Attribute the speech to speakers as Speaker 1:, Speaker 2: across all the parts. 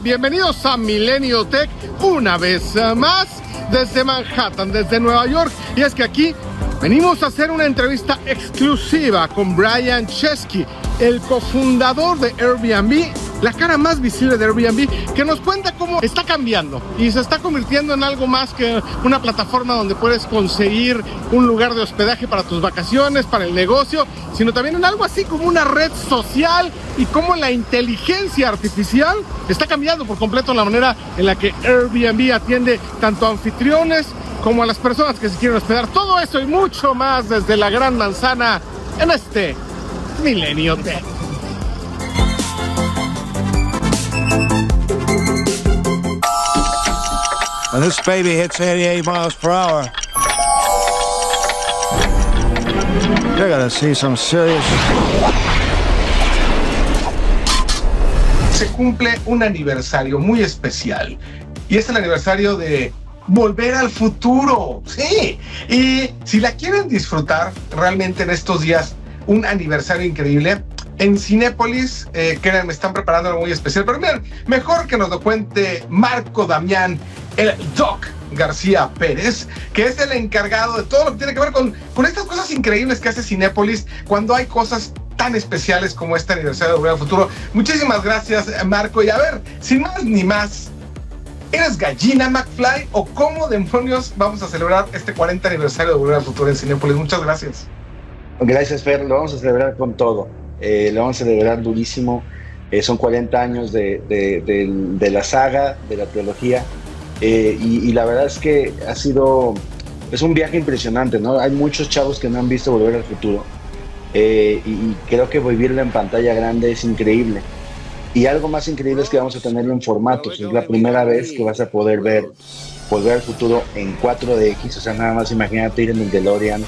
Speaker 1: Bienvenidos a Milenio Tech una vez más desde Manhattan, desde Nueva York. Y es que aquí venimos a hacer una entrevista exclusiva con Brian Chesky, el cofundador de Airbnb, la cara más visible de Airbnb, que nos cuenta cómo está cambiando y se está convirtiendo en algo más que una plataforma donde puedes conseguir un lugar de hospedaje para tus vacaciones, para el negocio, sino también en algo así como una red social, y cómo la inteligencia artificial está cambiando por completo la manera en la que Airbnb atiende tanto a anfitriones como a las personas que se quieren hospedar. Todo eso y mucho más desde la Gran Manzana en este Milenio Tech.
Speaker 2: When this baby hits 88 miles per hour, you're gonna see some serious...
Speaker 1: Se cumple un aniversario muy especial, y es el aniversario de Volver al Futuro. Sí, y si la quieren disfrutar realmente en estos días, un aniversario increíble, en Cinépolis, créanme, están preparando algo muy especial. Pero miren, mejor que nos lo cuente Marco Damián, el Doc García Pérez, que es el encargado de todo lo que tiene que ver con estas cosas increíbles que hace Cinépolis cuando hay cosas tan especiales como este aniversario de Volver al Futuro. Muchísimas gracias, Marco. Y a ver, sin más ni más, ¿eres gallina, McFly? ¿O cómo demonios vamos a celebrar este 40 aniversario de Volver al Futuro en Cinépolis? Muchas gracias.
Speaker 3: Gracias, Fer. Lo vamos a celebrar con todo. Lo vamos a celebrar durísimo. Son 40 años de la saga, de la trilogía. Y la verdad es que es un viaje impresionante, ¿no? Hay muchos chavos que no han visto Volver al Futuro. Y creo que vivirlo en pantalla grande es increíble. Y algo más increíble es que vamos a tenerlo en formatos. Es la primera vez que vas a poder ver Volver al Futuro en 4DX. O sea, nada más imagínate ir en el DeLorean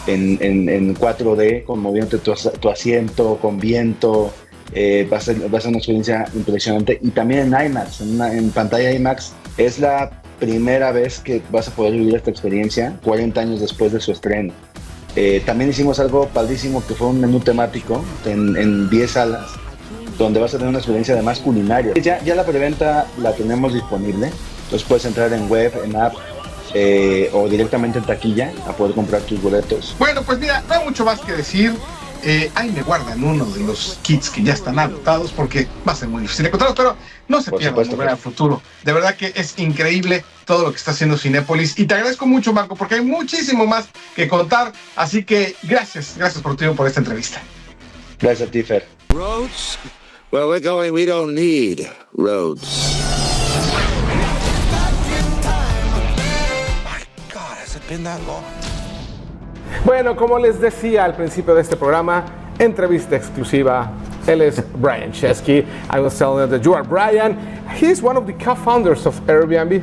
Speaker 3: en 4D, con moviéndote tu asiento, con viento. Va a ser una experiencia impresionante. Y también en IMAX, en pantalla IMAX. Es la primera vez que vas a poder vivir esta experiencia 40 años después de su estreno. También hicimos algo padrísimo, que fue un menú temático en 10 salas, donde vas a tener una experiencia además culinaria. Ya la preventa la tenemos disponible, entonces puedes entrar en web, en app, o directamente en taquilla a poder comprar tus boletos.
Speaker 1: Bueno, pues mira, no hay mucho más que decir. Ahí me guardan uno de los kits que ya están agotados, porque va a ser muy difícil encontrarlos, pero no se pierdan Volver al Futuro. De verdad que es increíble todo lo que está haciendo Cinépolis, y te agradezco mucho, Marco, porque hay muchísimo más que contar. Así que gracias por tu tiempo, por esta entrevista.
Speaker 3: Gracias a ti, Fer.
Speaker 2: Roads? Where we're going, we don't need roads. My God, has it been that long?
Speaker 1: Bueno, como les decía al principio de este programa, entrevista exclusiva. Él es Brian Chesky. I was telling you that you are Brian. He's one of the co-founders of Airbnb.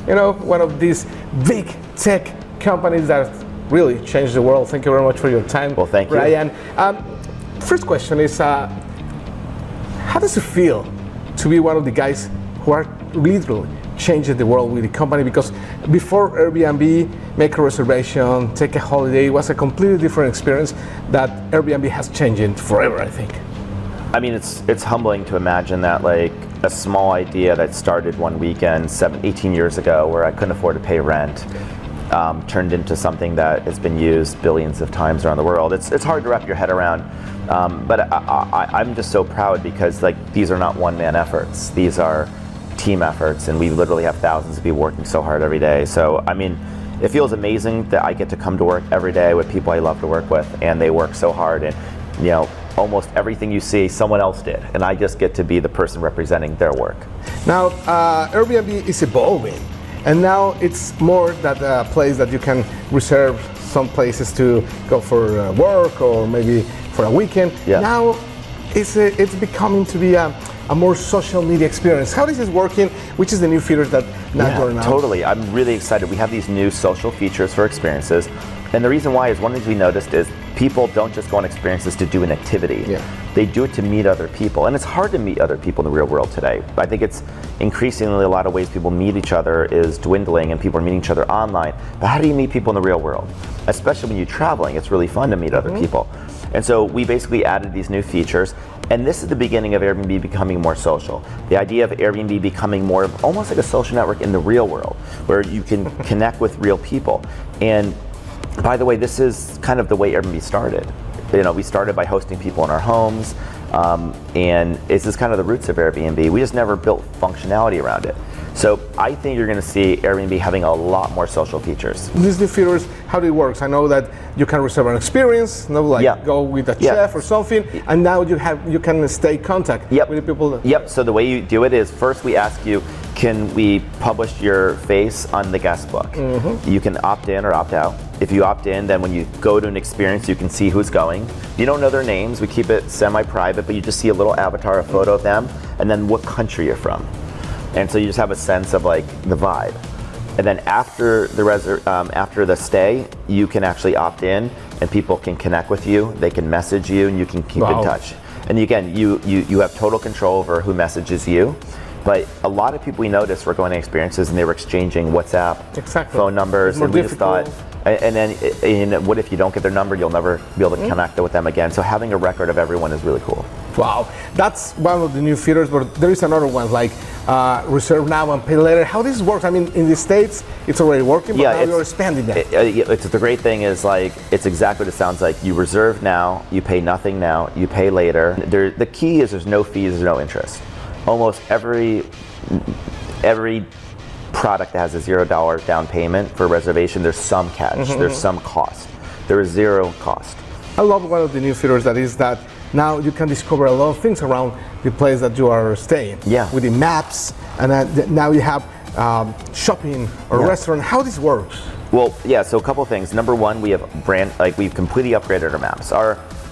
Speaker 1: You know, one of these big tech companies that really changed the world. Thank you very much for your time.
Speaker 4: Well, thank you,
Speaker 1: Brian. First question is, how does it feel to be one of the guys who are literally changing the world with the company? Because before Airbnb, make a reservation, take a holiday, was a completely different experience that Airbnb has changed forever, I think.
Speaker 4: I mean, it's humbling to imagine that, like, a small idea that started one weekend 18 years ago where I couldn't afford to pay rent turned into something that has been used billions of times around the world. It's hard to wrap your head around, but I'm just so proud because, like, these are not one-man efforts. These are team efforts, and we literally have thousands of people working so hard every day. So, I mean, it feels amazing that I get to come to work every day with people I love to work with, and they work so hard, and, you know, almost everything you see someone else did, and I just get to be the person representing their work.
Speaker 1: Now, Airbnb is evolving, and now it's more that a place that you can reserve some places to go for work or maybe for a weekend.
Speaker 4: Yeah.
Speaker 1: Now it's becoming to be a more social media experience. How is this working? Which is the new features that now you're announcing?
Speaker 4: Totally. I'm really excited. We have these new social features for experiences. And the reason why is one of the things we noticed is people don't just go on experiences to do an activity.
Speaker 1: Yeah.
Speaker 4: They do it to meet other people. And it's hard to meet other people in the real world today. I think it's increasingly a lot of ways people meet each other is dwindling and people are meeting each other online. But how do you meet people in the real world? Especially when you're traveling, it's really fun to meet other people. And so we basically added these new features. And this is the beginning of Airbnb becoming more social. The idea of Airbnb becoming more of almost like a social network in the real world, where you can connect with real people. And by the way, this is kind of the way Airbnb started. You know, we started by hosting people in our homes, and this is kind of the roots of Airbnb. We just never built functionality around it. So I think you're going to see Airbnb having a lot more social features.
Speaker 5: These new features, how do it work? I know that you can reserve an experience, you know, like go with a chef or something, and now you can stay in contact with the people.
Speaker 4: So the way you do it is first we ask you, can we publish your face on the guest book? You can opt in or opt out. If you opt in, then when you go to an experience, you can see who's going. You don't know their names. We keep it semi-private, but you just see a little avatar, a photo of them, and then what country you're from. And so you just have a sense of like the vibe. And then after the stay, you can actually opt in, and people can connect with you. They can message you, and you can keep in touch. And again, you have total control over who messages you. But a lot of people we noticed were going to experiences and they were exchanging WhatsApp, phone numbers, and we just thought, and then what if you don't get their number, you'll never be able to connect with them again. So having a record of everyone is really cool.
Speaker 5: Wow, that's one of the new features, but there is another one like reserve now and pay later. How this works? I mean, in the States, it's already working, but now you're expanding that.
Speaker 4: It's the great thing is like, it's exactly what it sounds like. You reserve now, you pay nothing now, you pay later. The key is there's no fees, there's no interest. Almost every product that has a $0 down payment for reservation, there's some catch, there's some cost. There is zero cost.
Speaker 5: I love one of the new features that is that now you can discover a lot of things around the place that you are staying. With the maps, and now you have shopping or restaurant. How this works?
Speaker 4: Well, so a couple of things. Number one, we have we've completely upgraded our maps.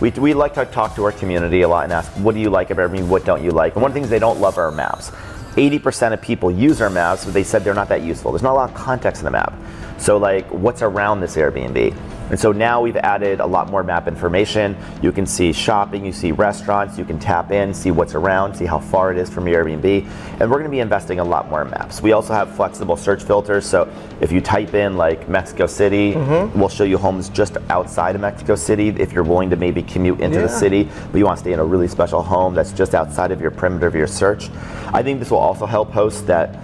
Speaker 4: We like to talk to our community a lot and ask, what do you like about Airbnb, what don't you like? And one of the things they don't love are our maps. 80% of people use our maps, but they said they're not that useful. There's not a lot of context in the map. So like, what's around this Airbnb? And so now we've added a lot more map information. You can see shopping, you see restaurants, you can tap in, see what's around, see how far it is from your Airbnb. And we're gonna be investing a lot more in maps. We also have flexible search filters. So if you type in like Mexico City, we'll show you homes just outside of Mexico City if you're willing to maybe commute into the city, but you want to stay in a really special home that's just outside of your perimeter of your search. I think this will also help hosts that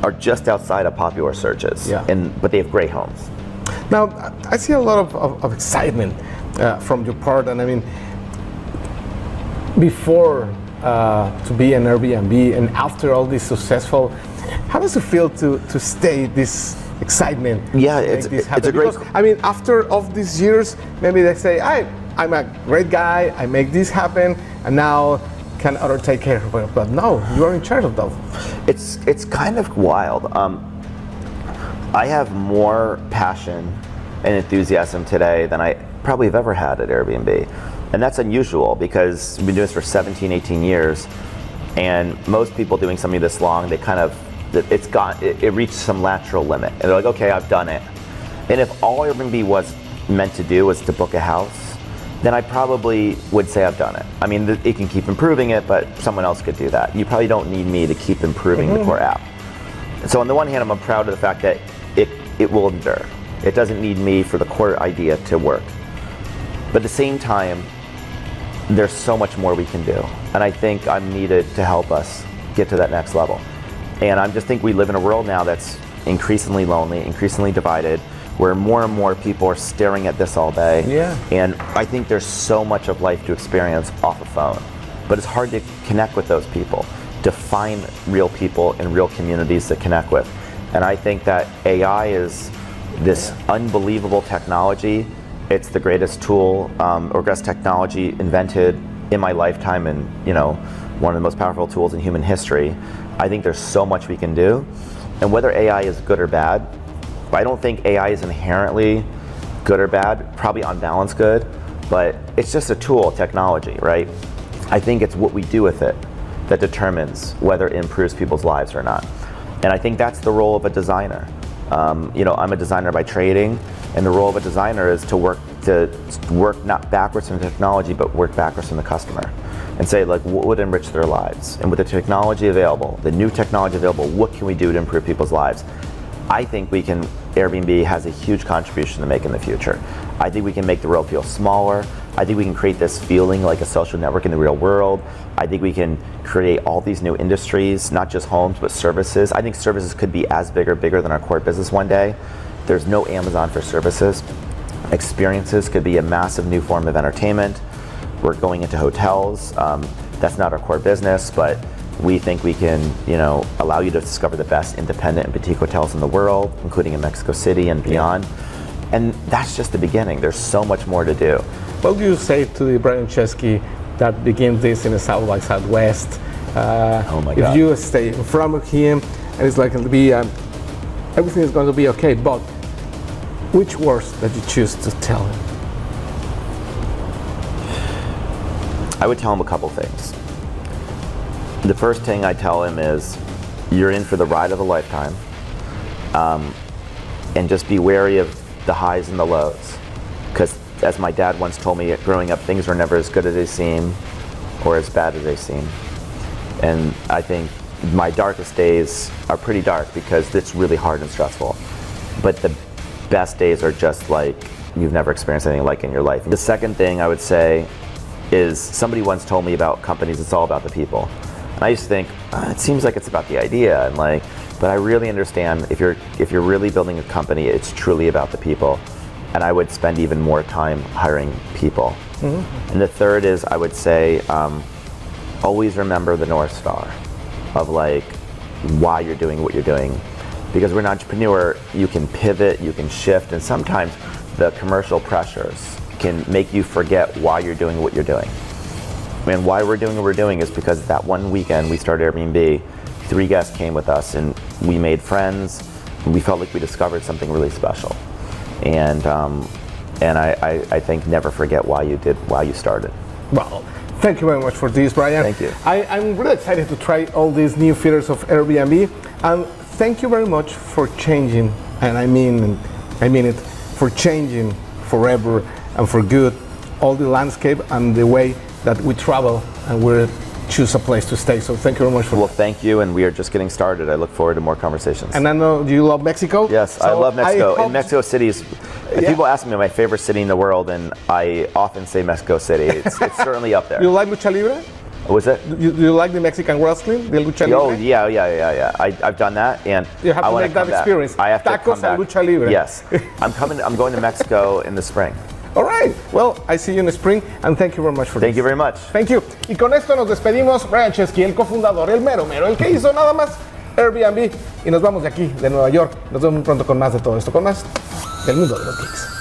Speaker 4: are just outside of popular searches, but they have great homes.
Speaker 5: Now, I see a lot of excitement from your part, and I mean, before to be an Airbnb and after all this successful, how does it feel to stay this excitement?
Speaker 4: It's a great.
Speaker 5: I mean, after all these years, maybe they say, I'm a great guy, I make this happen, and now can others take care of it? But no, you are in charge of that.
Speaker 4: It's kind of wild. I have more passion and enthusiasm today than I probably have ever had at Airbnb. And that's unusual because we've been doing this for 17, 18 years. And most people doing something this long, they kind of, it reached some natural limit. And they're like, okay, I've done it. And if all Airbnb was meant to do was to book a house, then I probably would say I've done it. I mean, it can keep improving it, but someone else could do that. You probably don't need me to keep improving the core app. So on the one hand, I'm proud of the fact that it will endure. It doesn't need me for the core idea to work. But at the same time, there's so much more we can do. And I think I'm needed to help us get to that next level. And I just think we live in a world now that's increasingly lonely, increasingly divided, where more and more people are staring at this all day. And I think there's so much of life to experience off a phone. But it's hard to connect with those people, to find real people and real communities to connect with. And I think that AI is this unbelievable technology. It's the greatest tool or greatest technology invented in my lifetime, and one of the most powerful tools in human history. I think there's so much we can do. And whether AI is good or bad, I don't think AI is inherently good or bad, probably on balance good, but it's just a tool, technology, right? I think it's what we do with it that determines whether it improves people's lives or not. And I think that's the role of a designer. I'm a designer by training, and the role of a designer is to work not backwards from technology, but work backwards from the customer, and say like, what would enrich their lives? And with the technology available, the new technology available, what can we do to improve people's lives? I think Airbnb has a huge contribution to make in the future. I think we can make the world feel smaller. I think we can create this feeling like a social network in the real world. I think we can create all these new industries, not just homes, but services. I think services could be as big or bigger than our core business one day. There's no Amazon for services. Experiences could be a massive new form of entertainment. We're going into hotels. That's not our core business, but we think we can, allow you to discover the best independent and boutique hotels in the world, including in Mexico City and beyond. And that's just the beginning. There's so much more to do.
Speaker 5: What do you say to the Brian Chesky that begins this in the South by Southwest?
Speaker 4: Oh my God.
Speaker 5: If you stay in front of him, and it's like it'll be, everything is going to be okay, but which words that you choose to tell him?
Speaker 4: I would tell him a couple things. The first thing I tell him is, you're in for the ride of a lifetime, and just be wary of the highs and the lows. Because as my dad once told me, growing up, things are never as good as they seem or as bad as they seem. And I think my darkest days are pretty dark because it's really hard and stressful. But the best days are just like you've never experienced anything like in your life. The second thing I would say is, somebody once told me about companies, it's all about the people. And I used to think, it seems like it's about the idea, and but I really understand if you're really building a company, it's truly about the people. And I would spend even more time hiring people. Mm-hmm. And the third is, I would say, always remember the North Star of why you're doing what you're doing. Because we're an entrepreneur, you can pivot, you can shift, and sometimes the commercial pressures can make you forget why you're doing what you're doing. And why we're doing what we're doing is because that one weekend we started Airbnb, 3 guests came with us and we made friends, and we felt like we discovered something really special. And I think never forget why you started.
Speaker 5: Well, thank you very much for this, Brian.
Speaker 4: Thank you.
Speaker 5: I'm really excited to try all these new features of Airbnb, and thank you very much for changing, and I mean it, for changing forever and for good all the landscape and the way that we travel and we choose a place to stay. So thank you very much for
Speaker 4: Well, thank you, and we are just getting started. I look forward to more conversations.
Speaker 5: And I know you love Mexico.
Speaker 4: Yes, so I love Mexico. And Mexico City is, people ask me my favorite city in the world, and I often say Mexico City. It's certainly up there.
Speaker 5: You like lucha libre?
Speaker 4: Was it?
Speaker 5: Do you like the Mexican wrestling, the lucha libre?
Speaker 4: Oh, yeah. I've done that, and
Speaker 5: you have
Speaker 4: I
Speaker 5: to make that experience.
Speaker 4: I have
Speaker 5: Tacos
Speaker 4: to come back.
Speaker 5: and lucha libre.
Speaker 4: Yes, I'm going to Mexico in the spring.
Speaker 5: All right. Well, I see you in the spring, and thank you very much for this.
Speaker 4: Thank you very much.
Speaker 5: Thank you. Y con esto nos despedimos. Brian Chesky, el cofundador, el mero, el que hizo nada más Airbnb. Y nos vamos de aquí, de Nueva York. Nos vemos muy pronto con más de todo esto, con más del mundo de los geeks.